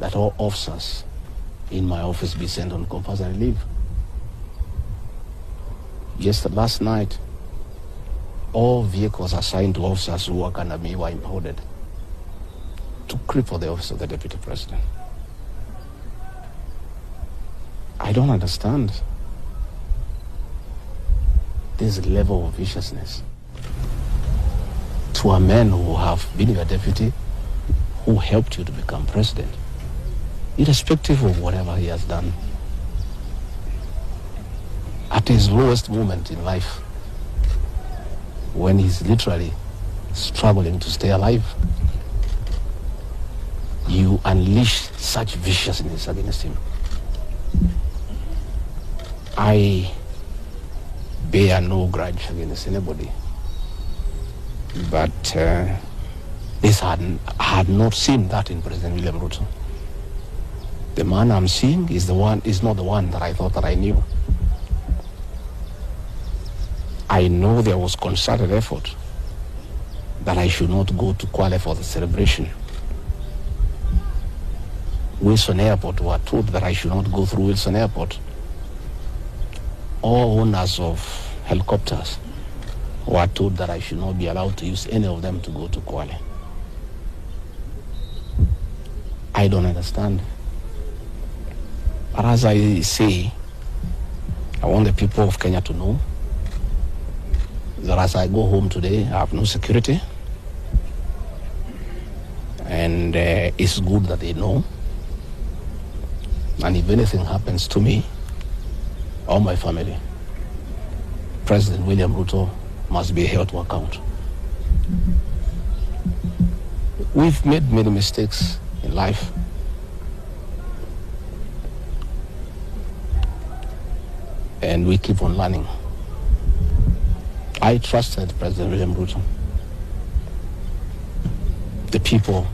that all officers in my office be sent on compulsory leave. Last night, all vehicles assigned to officers who work under me were impounded to cripple the office of the Deputy President. I don't understand this level of viciousness to a man who have been your deputy, who helped you to become president, irrespective of whatever he has done. At his lowest moment in life, when he's literally struggling to stay alive, you unleash such viciousness against him. I bear no grudge against anybody, but this had not seen that in President William Ruto. The man I'm seeing is not the one that I thought that I knew. I know there was concerted effort that I should not go to Kwale for the celebration. Wilson Airport were told that I should not go through Wilson Airport. All owners of helicopters were told that I should not be allowed to use any of them to go to Kwale. I don't understand. But as I say, I want the people of Kenya to know that as I go home today, I have no security. And it's good that they know. And if anything happens to me or my family, President William Ruto must be held to account. We've made many mistakes in life. And we keep on learning. I trusted President William Ruto. The people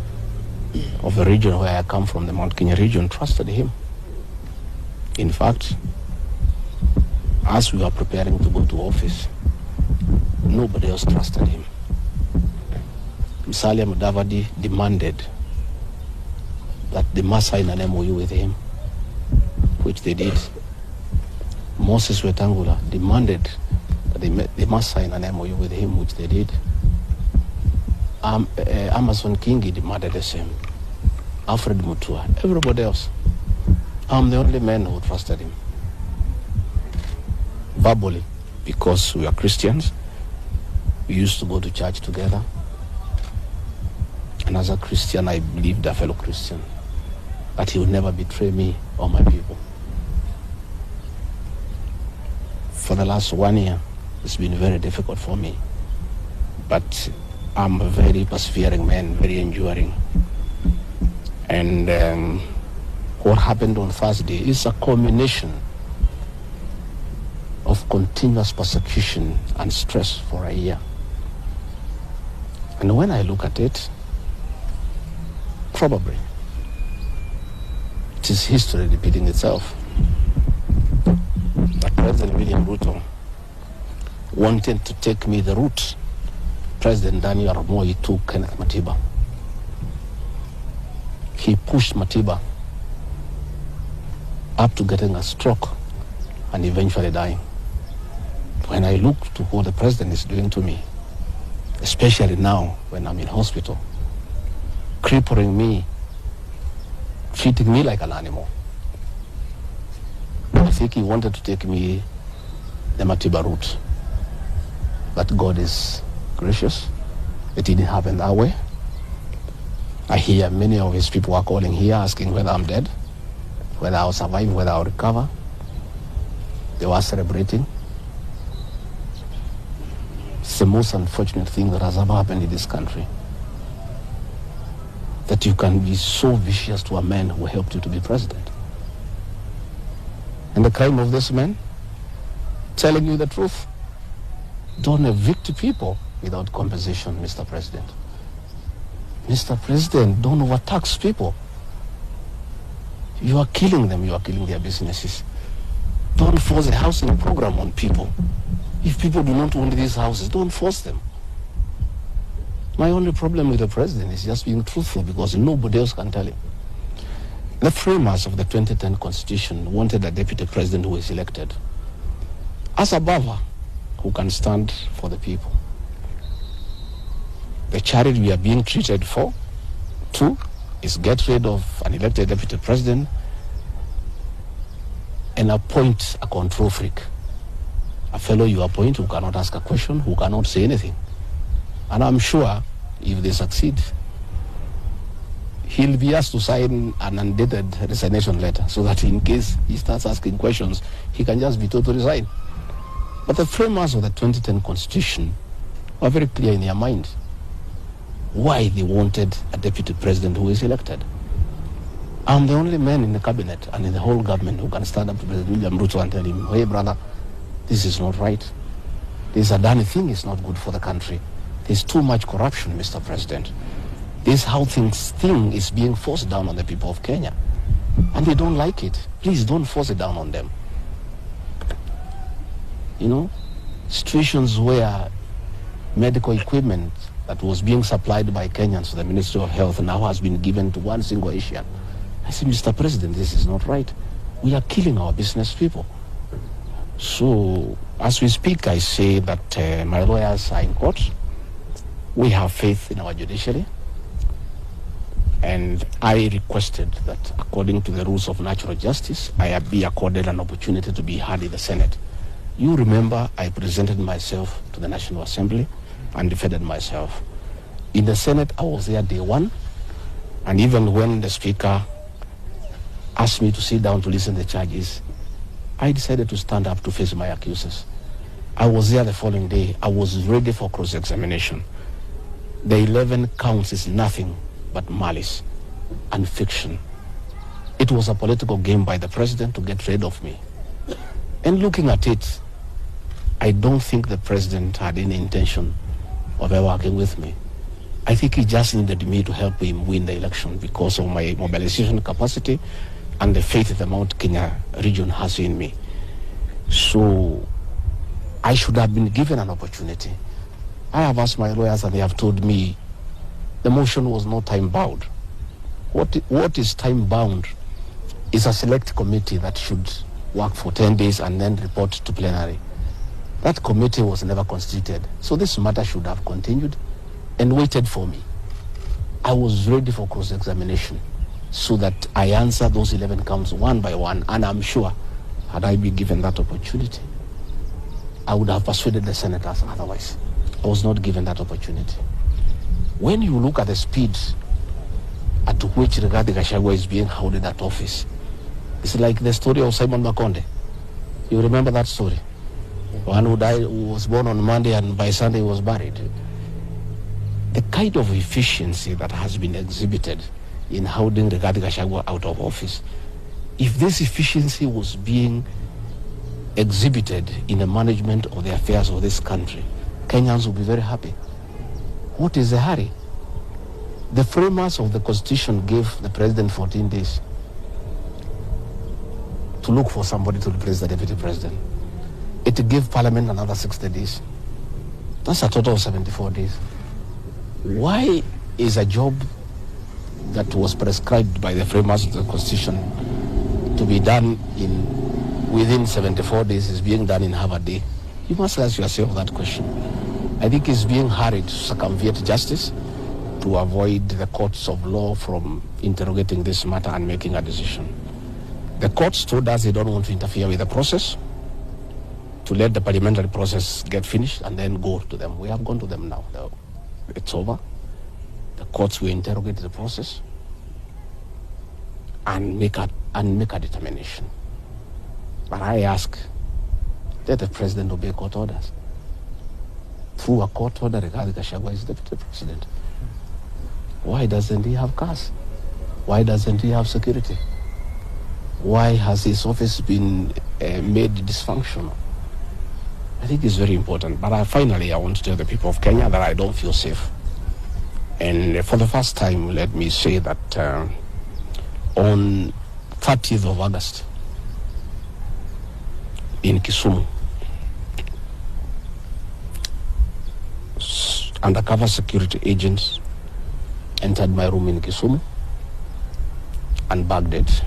of the region where I come from, the Mount Kenya region, trusted him. In fact, as we were preparing to go to office, nobody else trusted him. Musalia Mudavadi demanded that they must sign an MOU with him, which they did. Moses Wetangula demanded that they must sign an MOU with him, which they did. Amason Kingi demanded the same. Alfred Mutua, everybody else. I'm the only man who trusted him. Verbally, because we are Christians, we used to go to church together. And as a Christian, I believed a fellow Christian that he would never betray me or my people. For the last 1 year, it's been very difficult for me. But I'm a very persevering man, very enduring. And what happened on Thursday is a culmination of continuous persecution and stress for a year. And when I look at it, probably it is history repeating itself. That President William Ruto wanted to take me the route President Daniel Moi took Kenneth Matiba. He pushed Matiba up to getting a stroke and eventually dying. When I look to what the president is doing to me, especially now when I'm in hospital, crippling me, treating me like an animal, I think he wanted to take me the Matiba route. But God is gracious. It didn't happen that way. I hear many of his people are calling here asking whether I'm dead, whether I'll survive, whether I'll recover. They were celebrating. It's the most unfortunate thing that has ever happened in this country. That you can be so vicious to a man who helped you to be president. And the crime of this man, telling you the truth. Don't evict people without compensation, Mr. President. Mr. President, don't overtax people. You are killing them, you are killing their businesses. Don't force a housing program on people. If people do not want these houses, don't force them. My only problem with the president is just being truthful, because nobody else can tell him. The framers of the 2010 Constitution wanted a deputy president who is elected as a buffer who can stand for the people. The charity we are being treated for, too, is get rid of an elected deputy president and appoint a control freak. A fellow you appoint who cannot ask a question, who cannot say anything. And I'm sure if they succeed, he'll be asked to sign an undated resignation letter so that in case he starts asking questions, he can just be told to resign. But the framers of the 2010 Constitution were very clear in their mind why they wanted a deputy president who is elected. I'm the only man in the cabinet and in the whole government who can stand up to President William Ruto and tell him, hey brother, this is not right. This Adani thing is not good for the country. There's too much corruption, Mr. President. This how thing is being forced down on the people of Kenya. And they don't like it. Please don't force it down on them. You know, situations where medical equipment that was being supplied by Kenyans to the Ministry of Health now has been given to one single Asian. I say, Mr. President, this is not right. We are killing our business people. So, as we speak, I say that my lawyers are in court. We have faith in our judiciary. And I requested that, according to the rules of natural justice, I be accorded an opportunity to be heard in the Senate. You remember I presented myself to the National Assembly and defended myself. In the Senate, I was there day one. And even when the Speaker asked me to sit down to listen to the charges, I decided to stand up to face my accusers. I was there the following day. I was ready for cross-examination. The 11 counts is nothing but malice and fiction. It was a political game by the president to get rid of me. And looking at it, I don't think the president had any intention of ever working with me. I think he just needed me to help him win the election because of my mobilization capacity and the faith the Mount Kenya region has in me. So I should have been given an opportunity. I have asked my lawyers and they have told me the motion was not time-bound. What is time-bound is a select committee that should work for 10 days and then report to plenary. That committee was never constituted. So this matter should have continued and waited for me. I was ready for cross-examination so that I answer those 11 counts one by one. And I'm sure, had I been given that opportunity, I would have persuaded the senators otherwise. I was not given that opportunity. When you look at the speed at which Rigathi Gachagua is being held in that office, it's like the story of Simon Makonde. You remember that story? One who died, who was born on Monday and by Sunday was buried. The kind of efficiency that has been exhibited in holding Rigathi Gachagua out of office, if this efficiency was being exhibited in the management of the affairs of this country, Kenyans will be very happy. What is the hurry? The framers of the Constitution gave the president 14 days to look for somebody to replace the deputy president. It gave Parliament another 60 days. That's a total of 74 days. Why is a job that was prescribed by the framers of the Constitution to be done within 74 days is being done in half a day? You must ask yourself that question. I think it's being hurried to circumvent justice to avoid the courts of law from interrogating this matter and making a decision. The courts told us they don't want to interfere with the process, to let the parliamentary process get finished and then go to them. We have gone to them now. It's over. The courts will interrogate the process and make a determination. But I ask, let the president obey court orders. Through a court order, Rigathi Gachagua is deputy president. Why doesn't he have cars? Why doesn't he have security? Why has his office been made dysfunctional? I think it's very important. But finally, I want to tell the people of Kenya that I don't feel safe. And for the first time, let me say that on 30th of August, in Kisumu, undercover security agents entered my room in Kisumu and bagged it.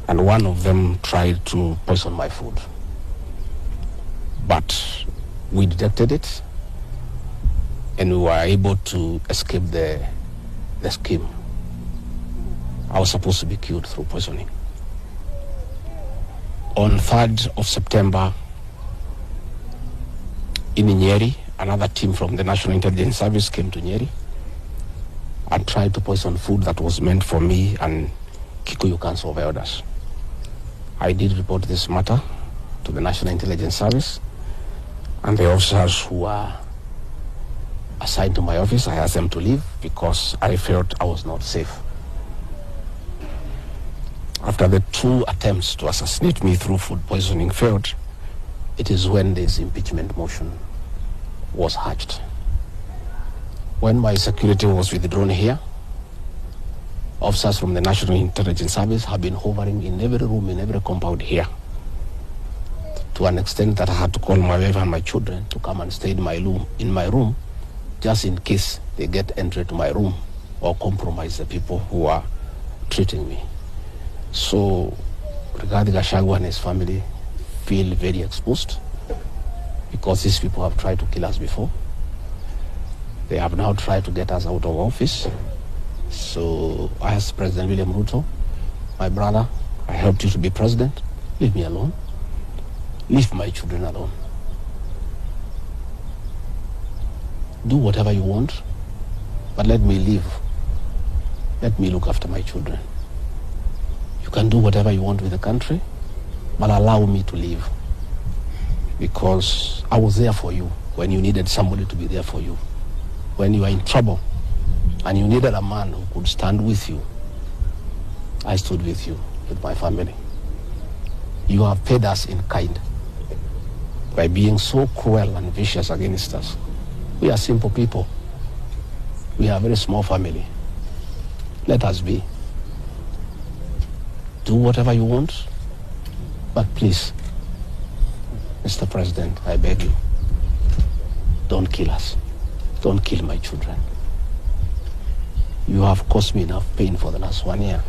And one of them tried to poison my food. But we detected it, and we were able to escape the scheme. I was supposed to be killed through poisoning. On 3rd of September, in Nyeri, another team from the National Intelligence Service came to Nyeri and tried to poison food that was meant for me and Kikuyu Council of Elders. I did report this matter to the National Intelligence Service, and the officers who were assigned to my office, I asked them to leave because I felt I was not safe. After the 2 attempts to assassinate me through food poisoning failed, it is when this impeachment motion was hatched. When my security was withdrawn here, officers from the National Intelligence Service have been hovering in every room, in every compound here, to an extent that I had to call my wife and my children to come and stay in my room, just in case they get entry to my room or compromise the people who are treating me. So Rigathi Gachagua and his family feel very exposed because these people have tried to kill us before. They have now tried to get us out of office. So I asked President William Ruto, my brother, I helped you to be president. Leave me alone. Leave my children alone. Do whatever you want, but let me live. Let me look after my children. You can do whatever you want with the country, but allow me to live. Because I was there for you when you needed somebody to be there for you. When you were in trouble and you needed a man who could stand with you, I stood with you, with my family. You have paid us in kind by being so cruel and vicious against us. We are simple people. We are a very small family. Let us be. Do whatever you want, but please, Mr. President, I beg you, don't kill us. Don't kill my children. You have caused me enough pain for the last 1 year.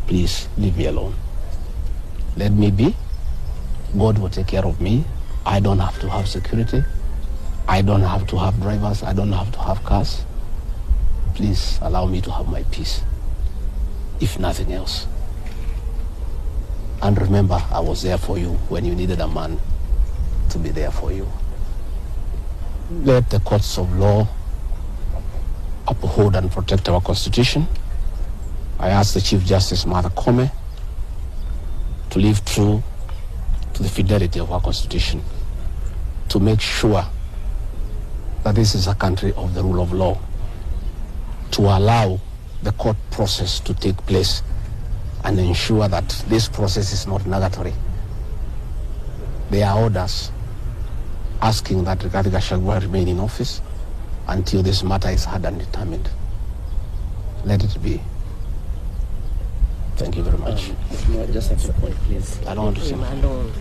Please, leave me alone. Let me be. God will take care of me. I don't have to have security. I don't have to have drivers. I don't have to have cars. Please allow me to have my peace, if nothing else. And remember, I was there for you when you needed a man to be there for you. Let the courts of law uphold and protect our Constitution. I ask the Chief Justice, Martha Koome, to live true to the fidelity of our Constitution, to make sure that this is a country of the rule of law, to allow the court process to take place and ensure that this process is not nugatory. There are orders asking that Rigathi Gachagua remain in office until this matter is heard and determined. Let it be. Thank you very much. Just a point, please. I don't want to say. Leave him alone.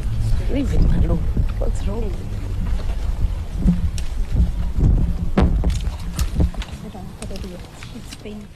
Leave him alone. What's wrong? It's pain.